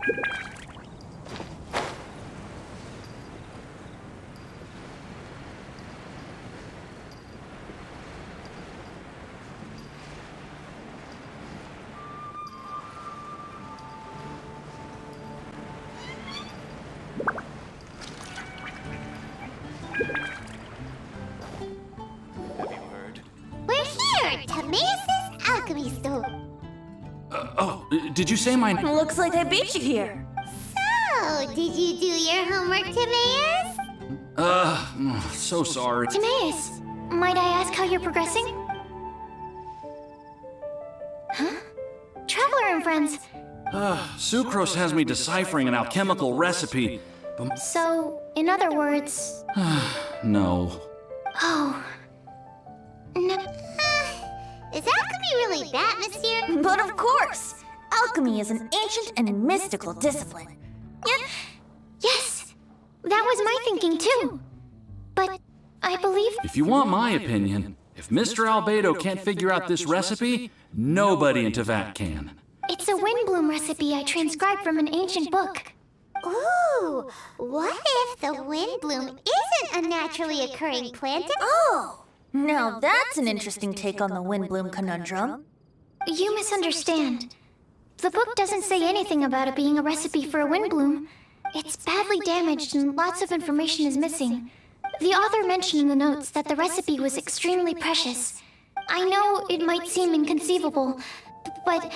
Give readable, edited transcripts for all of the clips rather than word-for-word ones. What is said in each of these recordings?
We're here at Timaeus' alchemy store. Did you say my name? Looks like I beat you here. So, did you do your homework, Timaeus? So sorry. Timaeus, might I ask how you're progressing? Huh? Traveler and friends. Sucrose has me deciphering an alchemical recipe, but So, in other words... no. Oh. No. Is alchemy really that, monsieur? But of course! Alchemy is an ancient and mystical discipline. Yes, that was my thinking too. But I believe... If you want my opinion, if Mr. Albedo can't figure out this recipe, nobody in Tevat can. It's a windbloom recipe I transcribed from an ancient book. Ooh, what if the windbloom isn't a naturally occurring plant? Oh! Now that's an interesting take on the windbloom conundrum. You misunderstand. The book doesn't say anything about it being a recipe for a windbloom. It's badly damaged and lots of information is missing. The author mentioned in the notes that the recipe was extremely precious. I know it might seem inconceivable, but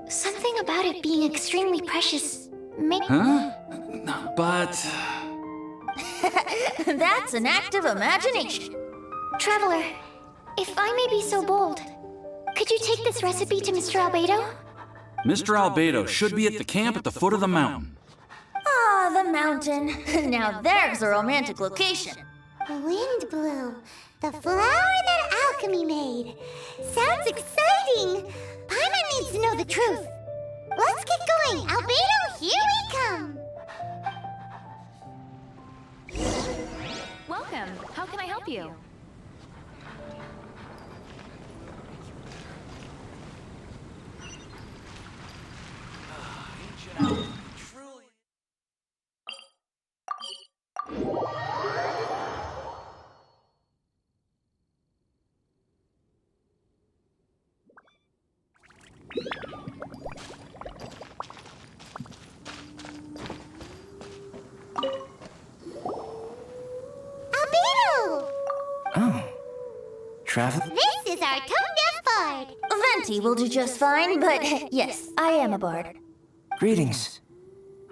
something about it being extremely precious makes... Huh? But... That's an act of imagination. Traveler, if I may be so bold, could you take this recipe to Mr. Albedo? Mr. Albedo should be at the camp at the foot of the mountain. Ah, the mountain. Now there's a romantic location. Windbloom, the flower that alchemy made. Sounds exciting! Paimon needs to know the truth. Let's get going. Albedo, here we come. Welcome. How can I help you? Albedo! Oh. Travel? This is our tone-deaf bard. Venti will do just fine, but yes, I am a bard. Greetings.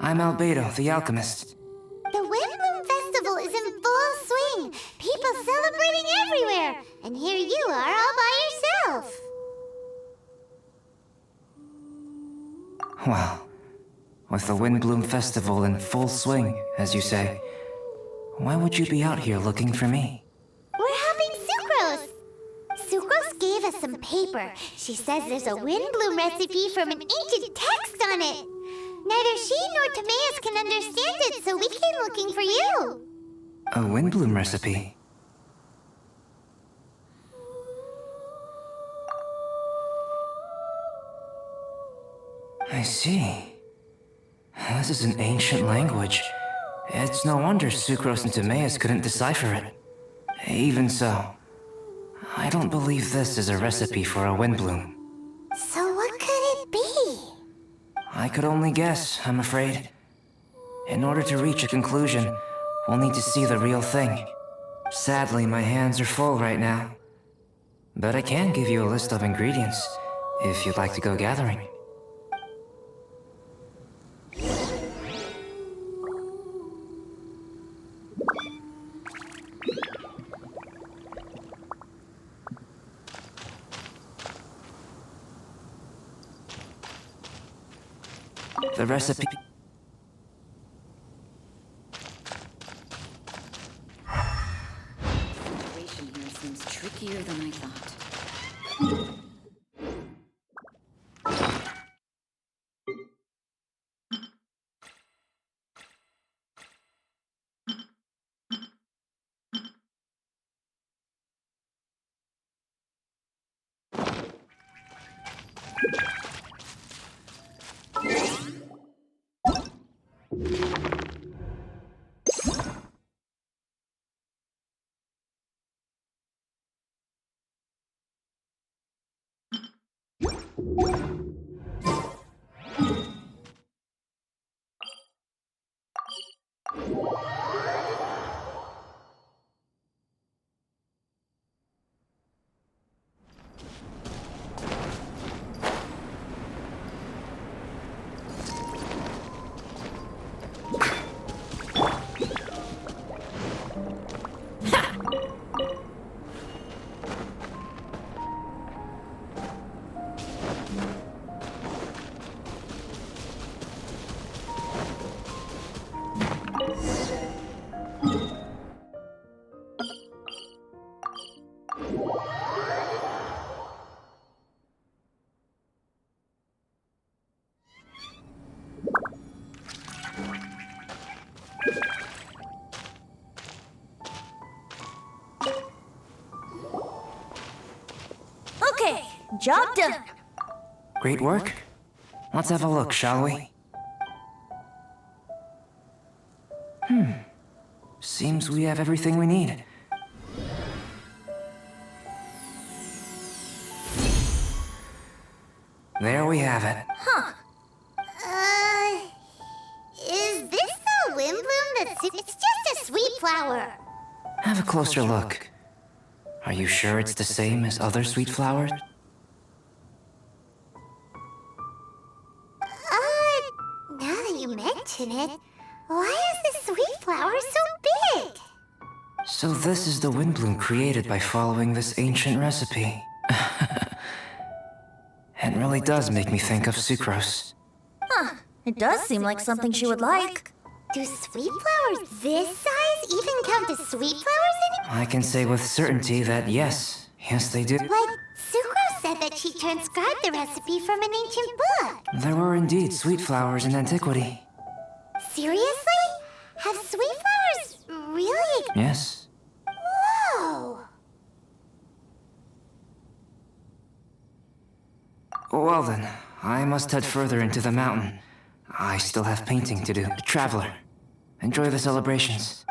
I'm Albedo, the alchemist. The Windbloom Festival is in full swing. People celebrating everywhere. And here you are all by yourself. Well, with the Windbloom Festival in full swing, as you say, why would you be out here looking for me? We're helping Sucrose. Sucrose gave us some paper. She says there's a Windbloom recipe from an ancient text on it. Neither she nor Timaeus can understand it, so we came looking for you. A Windbloom recipe? I see. This is an ancient language. It's no wonder Sucrose and Timaeus couldn't decipher it. Even so, I don't believe this is a recipe for a Windbloom. So what could it be? I could only guess, I'm afraid. In order to reach a conclusion, we'll need to see the real thing. Sadly, my hands are full right now. But I can give you a list of ingredients, if you'd like to go gathering. The recipe... The situation here seems trickier than I thought. Okay, job done. Great work. Let's have a look, shall we? Seems we have everything we need. There we have it. Is this the wind bloom it's just a sweet flower. Have a closer look. Are you sure it's the same as other sweet flowers? Now that you mention it, why is the sweet flower so big? So this is the wind bloom created by following this ancient recipe. It really does make me think of sucrose. It does seem like something she would like. Do sweet flowers this size even count as sweet flowers anymore? I can say with certainty that yes, they do. Like, Sucrose said that she transcribed the recipe from an ancient book. There were indeed sweet flowers in antiquity. Seriously? Have sweet flowers really? Yes. Whoa! Well then, I must head further into the mountain. I still have painting to do. Traveler, enjoy the celebrations.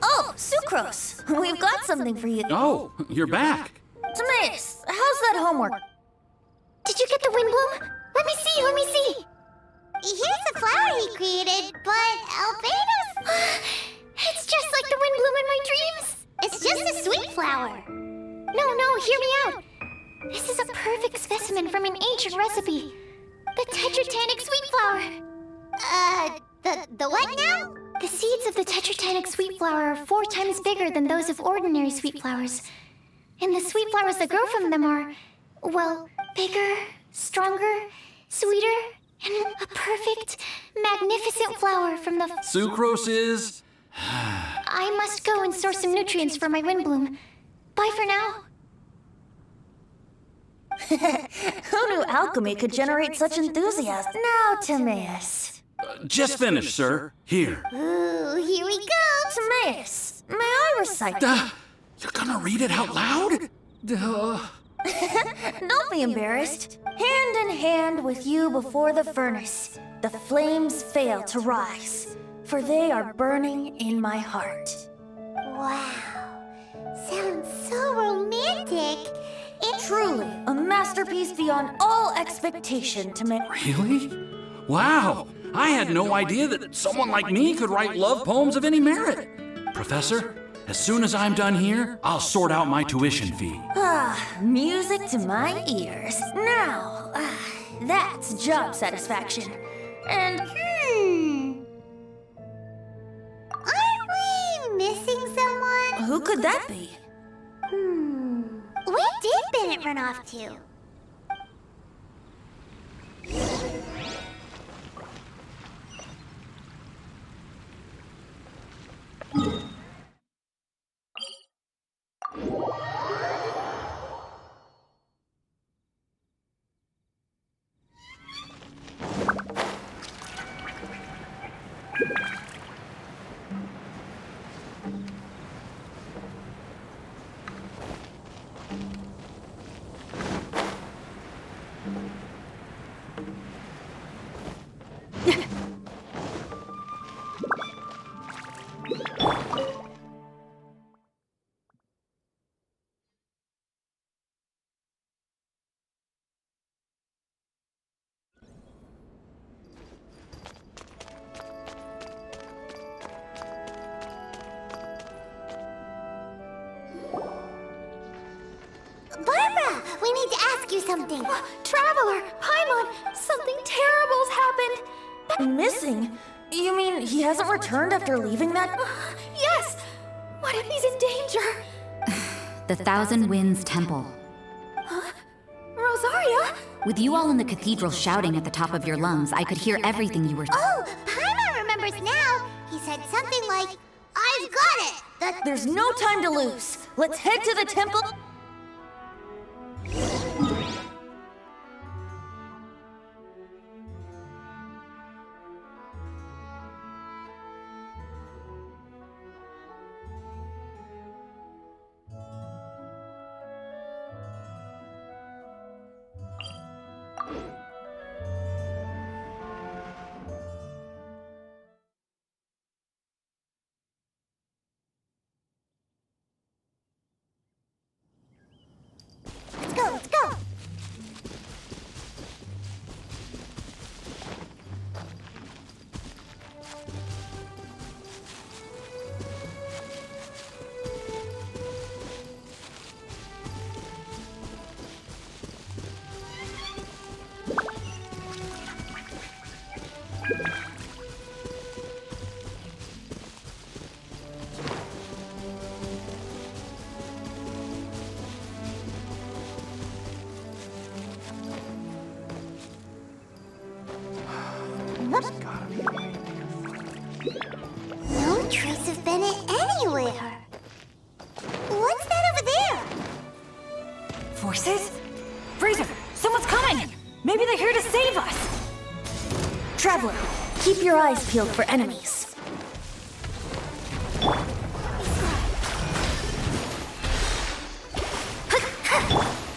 Oh, Sucrose! We've got something for you. Oh, you're back. Timaeus, how's that homework? Did you get the wind bloom? Let me see, let me see. Here's the flower he created, but Albedo's... It's just like the wind bloom in my dreams. It's just a sweet flower. No, hear me out. This is a perfect specimen from an ancient recipe. The tetratanic sweet flower. The what now? The seeds of the tetratanic sweet flower are 4 times bigger than those of ordinary sweet flowers. And the sweet flowers that grow from them are, well, bigger, stronger, sweeter, and a perfect, magnificent flower from the... Sucrose is... I must go and source some nutrients for my wind bloom. Bye for now. Who knew alchemy could generate such enthusiasm? Now, Timaeus. Just finished, sir. Here. Ooh, here we go. Timaeus, may I recite? You're gonna read it out loud? Don't be embarrassed. Hand in hand with you before the furnace, the flames fail to rise, for they are burning in my heart. Wow. Sounds so romantic. Truly, a masterpiece beyond all expectation, Timaeus. Really? Wow! I had no idea that someone like me could write love poems of any merit. Professor, as soon as I'm done here, I'll sort out my tuition fee. Music to my ears. Now, that's job satisfaction. And Aren't we missing someone? who could that be? Where did Bennett run off to? we need to ask you something. Traveler! Paimon! Something terrible's happened! Missing? You mean he hasn't returned after leaving that? Yes! What if he's in danger? The Thousand Winds Temple. Rosaria? With you all in the cathedral shouting at the top of your lungs, I could hear everything you were saying. Oh, Paimon remembers now. He said something like, I've got it! There's no time to lose. Let's head to the temple. Let's go! No trace of Bennett anywhere. What's that over there? Forces? Fraser, someone's coming! Maybe they're here to save us! Traveler, keep your eyes peeled for enemies.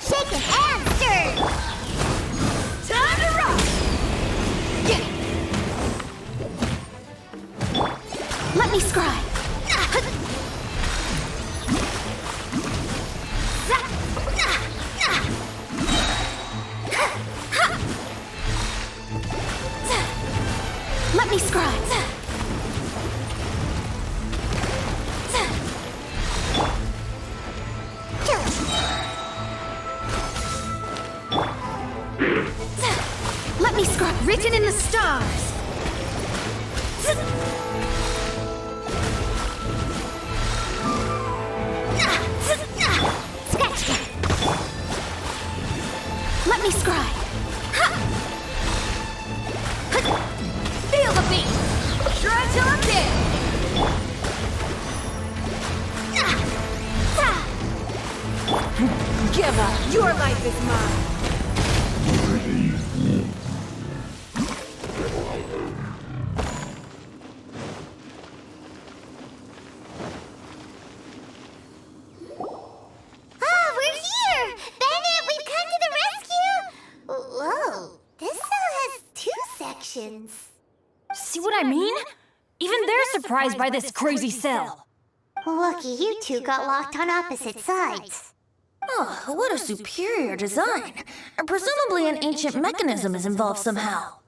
Shaken and stirred! Time to rock! Let me scry. Let me scry. Let me scry. Written in the stars. Let me scry. Feel the beat! Try till I'm dead! Give up! Your life is mine! Ah, we're here! Bennett, we've come to the rescue! Whoa, this cell has 2 sections. See what I mean? Even they're surprised by this crazy cell. Lucky you two got locked on opposite sides. Oh, what a superior design. Presumably an ancient mechanism is involved somehow.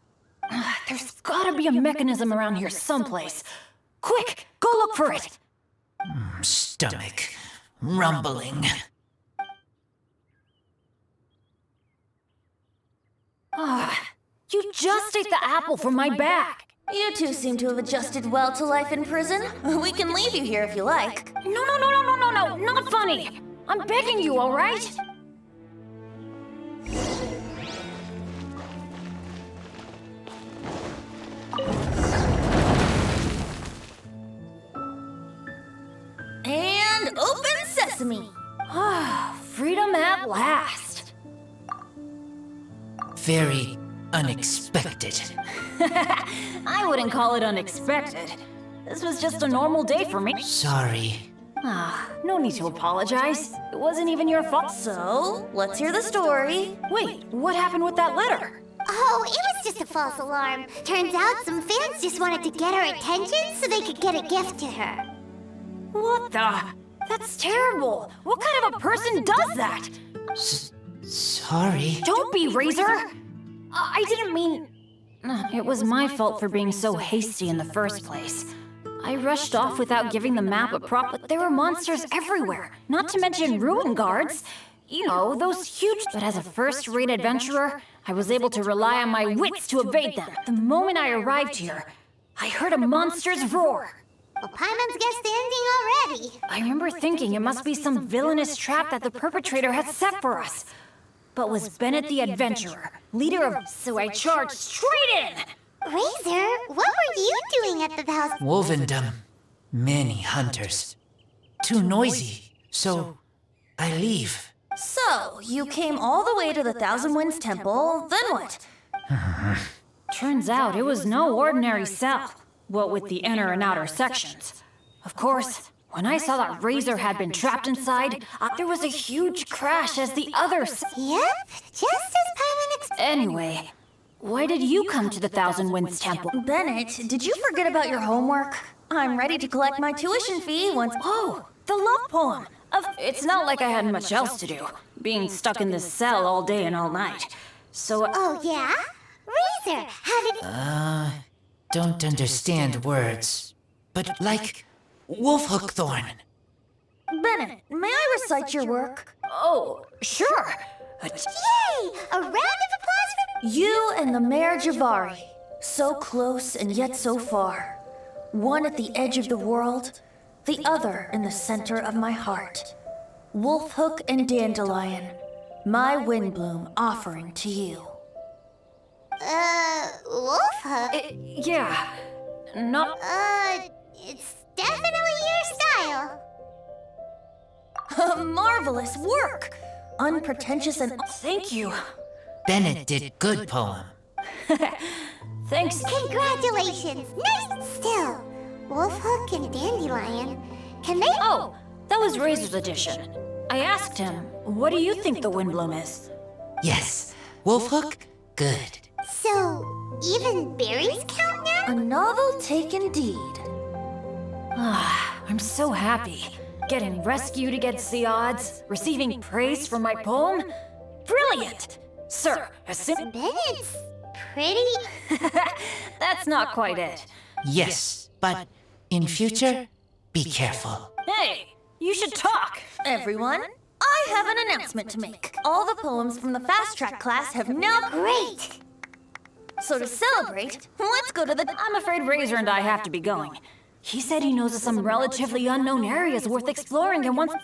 There's gotta be a mechanism around here someplace. Quick, go look for it. Stomach rumbling. You just ate the apple from my back. You two seem to have adjusted well to life in prison. We can leave you here if you like. No, not funny. I'm begging you, all right? And open sesame. Freedom at last. Very unexpected. I wouldn't call it unexpected. This was just a normal day for me. Sorry. No need to apologize. It wasn't even your fault. So, let's hear the story. Wait, what happened with that letter? Oh, it was just a false alarm. Turns out some fans just wanted to get her attention so they could get a gift to her. What the? That's terrible. What kind of a person does that? Sorry. Don't be, Razor. I didn't mean... It was my fault for being so hasty in the first place. I rushed off without giving the map a prop, but there were monsters everywhere, not to mention ruin guards. You know, those huge... But as a first-rate adventurer, I was able to rely on my wits to evade them. The moment I arrived here, I heard a monster's roar. Well, Paimon's guessed the ending already. I remember thinking it must be some villainous trap that the perpetrator had set for us. But was Bennett the adventurer, leader of... So I charged straight in! Razor, what were you doing at the house? Wolvendom. Many hunters. Too noisy, so I leave. So, you came all the way to the Thousand Winds Temple, then what? Turns out it was no ordinary cell. What with the inner and outer sections. Of course, when I saw that Razor had been trapped inside, there was a huge crash as the others... Yep, just as Paimon Anyway, why did you come to the Thousand Winds Temple? Bennett, did you forget about your homework? I'm ready to collect my tuition fee once... Oh, the love poem! It's not like I had much else to do, being stuck in this cell all day and all night. So... Oh, yeah? Razor, how did... Don't understand words. But like Wolfhookthorn. Bennett, may I recite your work? Oh, sure. Yay! A round of applause for... You and the Mare Javari, so close and yet so far. One at the edge of the world, the other in the center of my heart. Wolfhook and Dandelion, my Windbloom offering to you. Wolfhook? Yeah, not... It's definitely your style. Marvelous work! Unpretentious and... Thank you. Bennett did good poem. Thanks. Congratulations! Nice! Still, Wolfhook and Dandelion, can they... Oh, that was Razor's edition. I asked him, what do you think the Windbloom is? Yes, Wolfhook, good. So, even berries count now? A novel take indeed. I'm so happy. Getting rescued against the odds, receiving praise for my poem. Brilliant! Sir, Bennett's pretty... That's not quite it. Yes, but in future, be careful. Hey, you should talk. Everyone, I have an announcement to make. All the poems from the Fast Track class have now... Great! So to celebrate, let's go to the... I'm afraid Razor and I have to be going. He said he knows of some relatively unknown areas worth exploring and wants...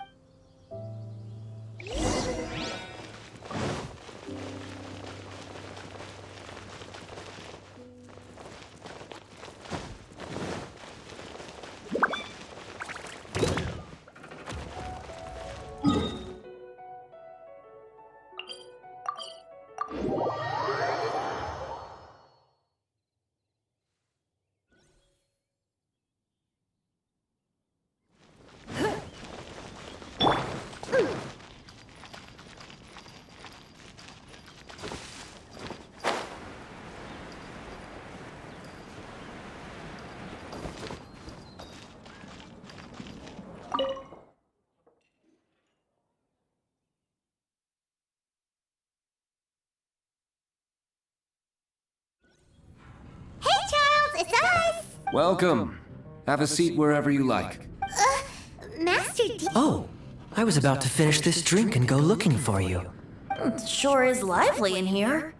Welcome. Have a seat wherever you like. Master D... Oh, I was about to finish this drink and go looking for you. Sure is lively in here.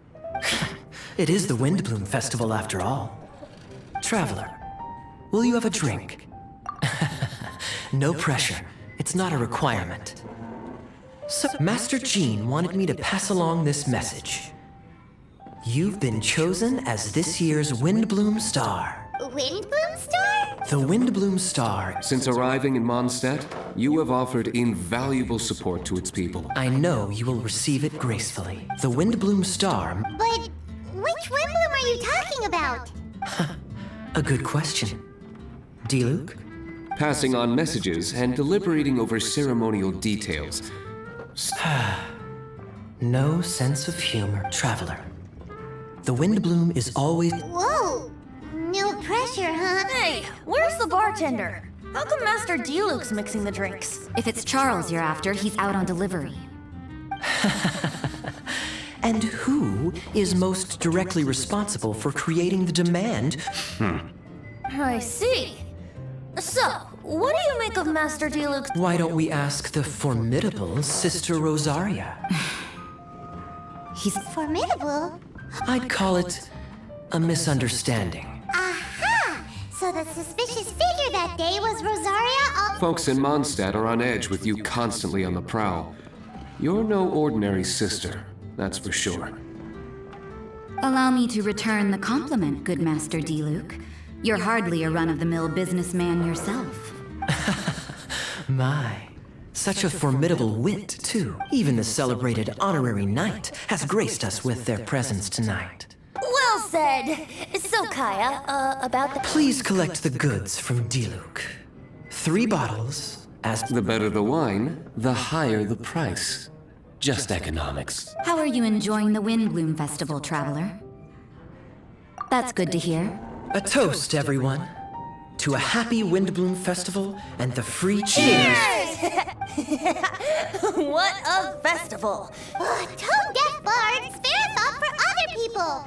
It is the Windbloom Festival after all. Traveler, will you have a drink? No pressure. It's not a requirement. So, Master Jean wanted me to pass along this message. You've been chosen as this year's Windbloom Star. Windbloom Star? The Windbloom Star. Since arriving in Mondstadt, you have offered invaluable support to its people. I know you will receive it gracefully. The Windbloom Star... But which Windbloom are you talking about? A good question. D-Luke? Passing on messages and deliberating over ceremonial details. No sense of humor, Traveler. The Windbloom is always... Whoa! No pressure, huh? Hey, where's the bartender? How come Master D-Luke's mixing the drinks? If it's Charles you're after, he's out on delivery. And who is most directly responsible for creating the demand? I see. So, what do you make of Master Diluc's... Why don't we ask the formidable Sister Rosaria? He's Formidable? I'd call it a misunderstanding. Aha! So the suspicious figure that day was Rosaria Folks in Mondstadt are on edge with you constantly on the prowl. You're no ordinary sister, that's for sure. Allow me to return the compliment, good Master Diluc. You're hardly a run-of-the-mill businessman yourself. My, such a formidable wit, too. Even the celebrated honorary knight has graced us with their presence tonight. Well said! So, Kaya, about the... Please collect the goods from Diluc. 3 bottles, as... The better the wine, the higher the price. Just economics. How are you enjoying the Windbloom Festival, traveler? That's good to hear. A toast, everyone. To a happy Windbloom Festival and the free cheers! What a festival! Tone deaf bards, spare thought for other people!